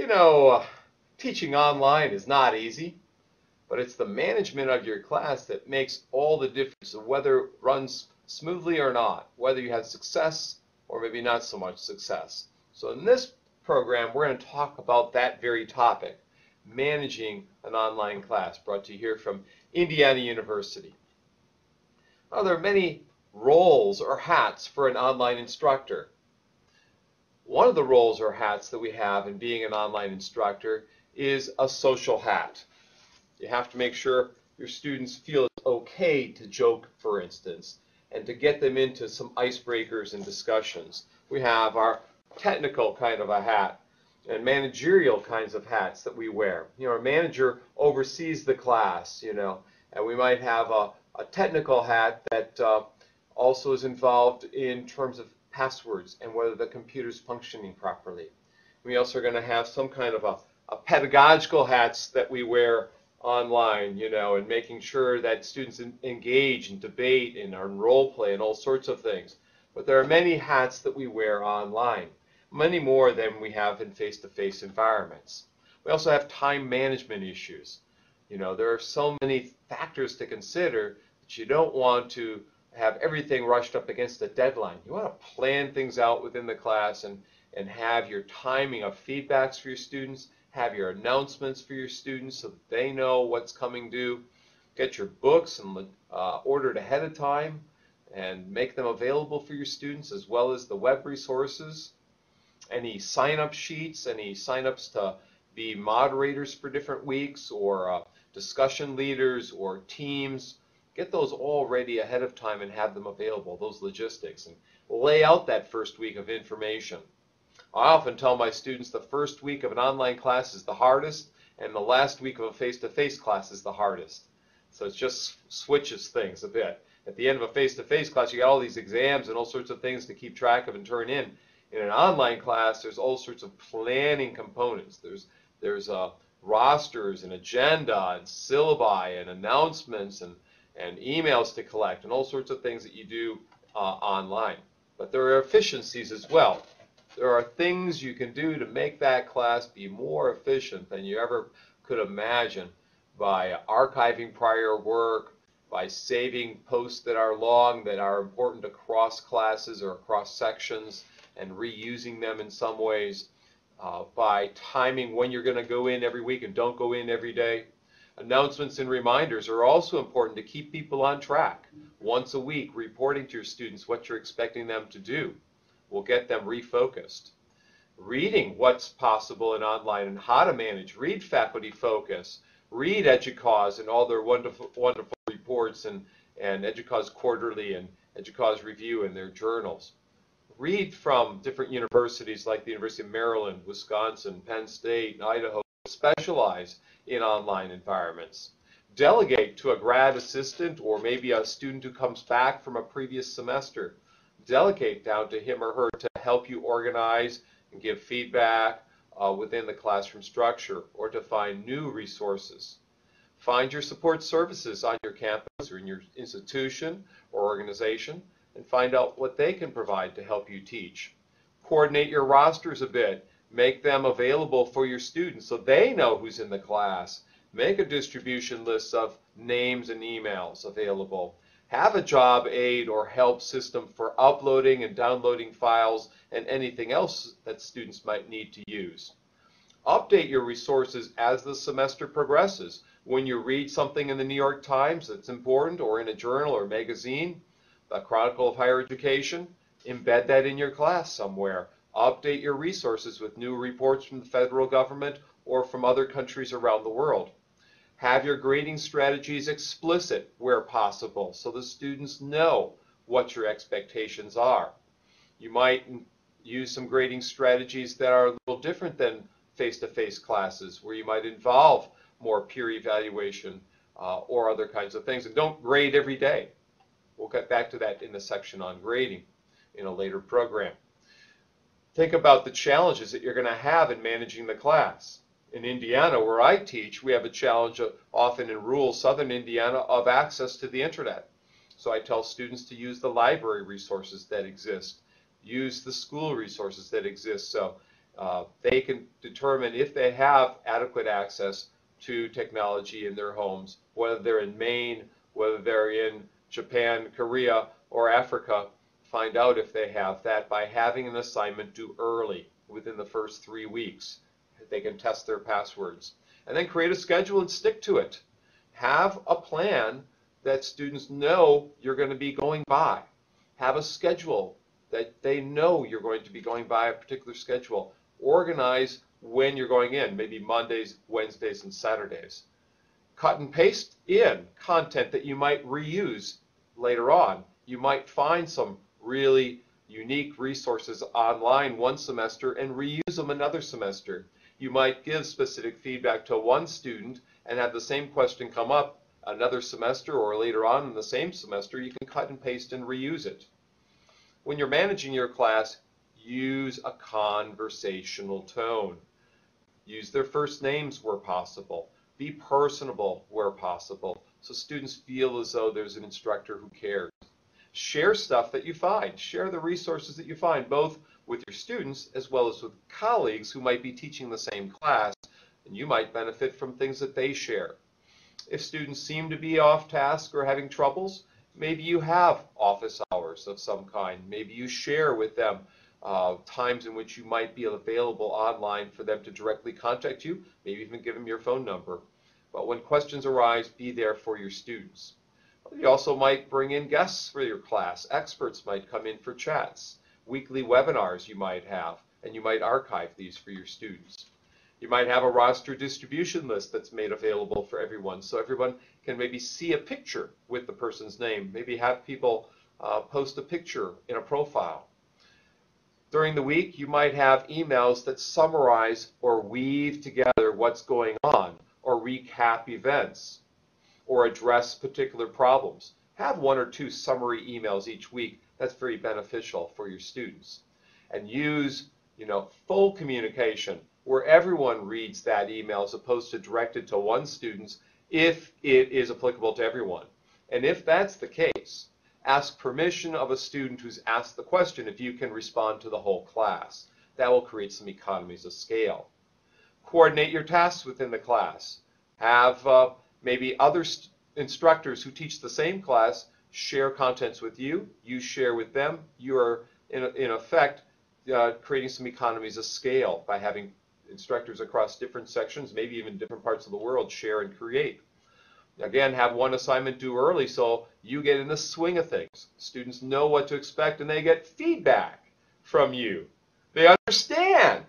You know, teaching online is not easy, but it's the management of your class that makes all the difference of whether it runs smoothly or not, whether you have success or maybe not so much success. So in this program, we're going to talk about that very topic, managing an online class, brought to you here from Indiana University. Now, there are many roles or hats for an online instructor. One of the roles or hats that we have in being an online instructor is a social hat. You have to make sure your students feel it's okay to joke, for instance, and to get them into some icebreakers and discussions. We have our technical kind of a hat and managerial kinds of hats that we wear. You know, a manager oversees the class, and we might have a technical hat that also is involved in terms of passwords and whether the computer's functioning properly. We also are going to have some kind of a pedagogical hats that we wear online, and making sure that students engage in debate and in role play and all sorts of things. But there are many hats that we wear online, many more than we have in face-to-face environments. We also have time management issues. There are so many factors to consider that you don't want to have everything rushed up against a deadline. You want to plan things out within the class and have your timing of feedbacks for your students, have your announcements for your students so that they know what's coming due. Get your books and ordered ahead of time and make them available for your students, as well as the web resources. Any sign-up sheets, any sign-ups to be moderators for different weeks, or discussion leaders or teams. Get those all ready ahead of time and have them available, those logistics, and lay out that first week of information. I often tell my students the first week of an online class is the hardest, and the last week of a face-to-face class is the hardest. So it just switches things a bit. At the end of a face-to-face class, you got all these exams and all sorts of things to keep track of and turn in. In an online class, there's all sorts of planning components. There's rosters and agenda and syllabi and announcements and emails to collect and all sorts of things that you do online. But there are efficiencies as well. There are things you can do to make that class be more efficient than you ever could imagine, by archiving prior work, by saving posts that are long, that are important across classes or across sections, and reusing them in some ways, by timing when you're going to go in every week and don't go in every day. Announcements and reminders are also important to keep people on track. Once a week, reporting to your students what you're expecting them to do will get them refocused. Reading what's possible in online and how to manage. Read Faculty Focus. Read EDUCAUSE and all their wonderful reports, and EDUCAUSE Quarterly and EDUCAUSE Review and their journals. Read from different universities like the University of Maryland, Wisconsin, Penn State, and Idaho, specialize in online environments. Delegate to a grad assistant or maybe a student who comes back from a previous semester. Delegate down to him or her to help you organize and give feedback within the classroom structure, or to find new resources. Find your support services on your campus or in your institution or organization and find out what they can provide to help you teach. Coordinate your rosters a bit. Make them available for your students so they know who's in the class. Make a distribution list of names and emails available. Have a job aid or help system for uploading and downloading files and anything else that students might need to use. Update your resources as the semester progresses. When you read something in the New York Times that's important, or in a journal or magazine, the Chronicle of Higher Education, embed that in your class somewhere. Update your resources with new reports from the federal government or from other countries around the world. Have your grading strategies explicit where possible so the students know what your expectations are. You might use some grading strategies that are a little different than face-to-face classes, where you might involve more peer evaluation or other kinds of things. And don't grade every day. We'll get back to that in the section on grading in a later program. Think about the challenges that you're going to have in managing the class. In Indiana, where I teach, we have a challenge often in rural southern Indiana of access to the internet. So I tell students to use the library resources that exist, use the school resources that exist. So They can determine if they have adequate access to technology in their homes, whether they're in Maine, whether they're in Japan, Korea, or Africa. Find out if they have that by having an assignment due early within the first 3 weeks. They can test their passwords. And then create a schedule and stick to it. Have a plan that students know you're going to be going by. Have a schedule that they know you're going to be going by, a particular schedule. Organize when you're going in, maybe Mondays, Wednesdays, and Saturdays. Cut and paste in content that you might reuse later on. You might find some really unique resources online one semester and reuse them another semester. You might give specific feedback to one student and have the same question come up another semester or later on in the same semester. You can cut and paste and reuse it. When you're managing your class, use a conversational tone. Use their first names where possible. Be personable where possible, so students feel as though there's an instructor who cares. Share stuff that you find. Share the resources that you find, both with your students as well as with colleagues who might be teaching the same class, and you might benefit from things that they share. If students seem to be off task or having troubles, maybe you have office hours of some kind. Maybe you share with them times in which you might be available online for them to directly contact you, maybe even give them your phone number. But when questions arise, be there for your students. You also might bring in guests for your class. Experts might come in for chats. Weekly webinars you might have, and you might archive these for your students. You might have a roster distribution list that's made available for everyone, so everyone can maybe see a picture with the person's name. Maybe have people post a picture in a profile. During the week, you might have emails that summarize or weave together what's going on, or recap events, or address particular problems. Have 1 or 2 summary emails each week. That's very beneficial for your students. And use, full communication where everyone reads that email as opposed to directed to one student if it is applicable to everyone. And if that's the case, ask permission of a student who's asked the question if you can respond to the whole class. That will create some economies of scale. Coordinate your tasks within the class. Have maybe other instructors who teach the same class share contents with you. You share with them. You are, in effect, creating some economies of scale by having instructors across different sections, maybe even different parts of the world, share and create. Again, have one assignment due early so you get in the swing of things. Students know what to expect and they get feedback from you. They understand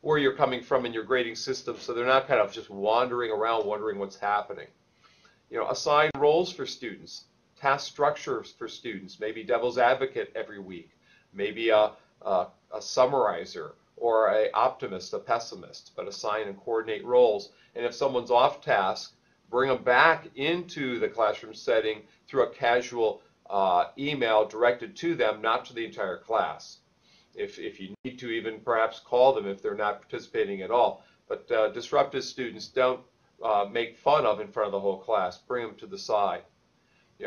where you're coming from in your grading system, so they're not kind of just wandering around wondering what's happening. Assign roles for students, task structures for students, maybe devil's advocate every week, maybe a summarizer, or an optimist, a pessimist, but assign and coordinate roles. And if someone's off task, bring them back into the classroom setting through a casual email directed to them, not to the entire class. If you need to, even perhaps call them if they're not participating at all. But disruptive students, don't make fun of in front of the whole class. Bring them to the side.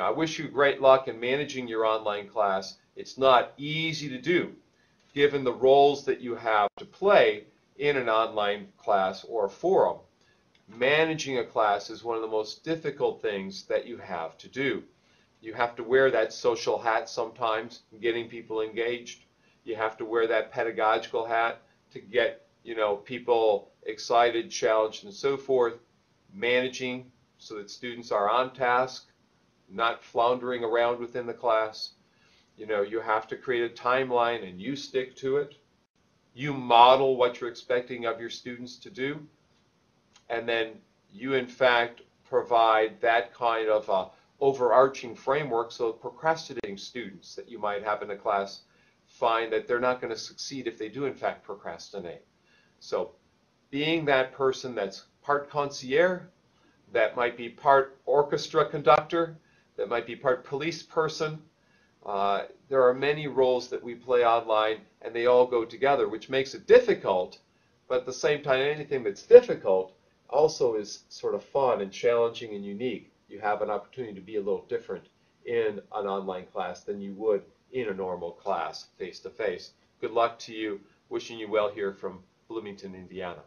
I wish you great luck in managing your online class. It's not easy to do, given the roles that you have to play in an online class or forum. Managing a class is one of the most difficult things that you have to do. You have to wear that social hat sometimes, getting people engaged. You have to wear that pedagogical hat to get, people excited, challenged, and so forth. Managing so that students are on task, not floundering around within the class. You have to create a timeline and you stick to it. You model what you're expecting of your students to do. And then you, in fact, provide that kind of overarching framework so procrastinating students that you might have in a class find that they're not going to succeed if they do, in fact, procrastinate. So being that person that's part concierge, that might be part orchestra conductor, that might be part police person. There are many roles that we play online, and they all go together, which makes it difficult. But at the same time, anything that's difficult also is sort of fun and challenging and unique. You have an opportunity to be a little different in an online class than you would in a normal class face-to-face. Good luck to you. Wishing you well here from Bloomington, Indiana.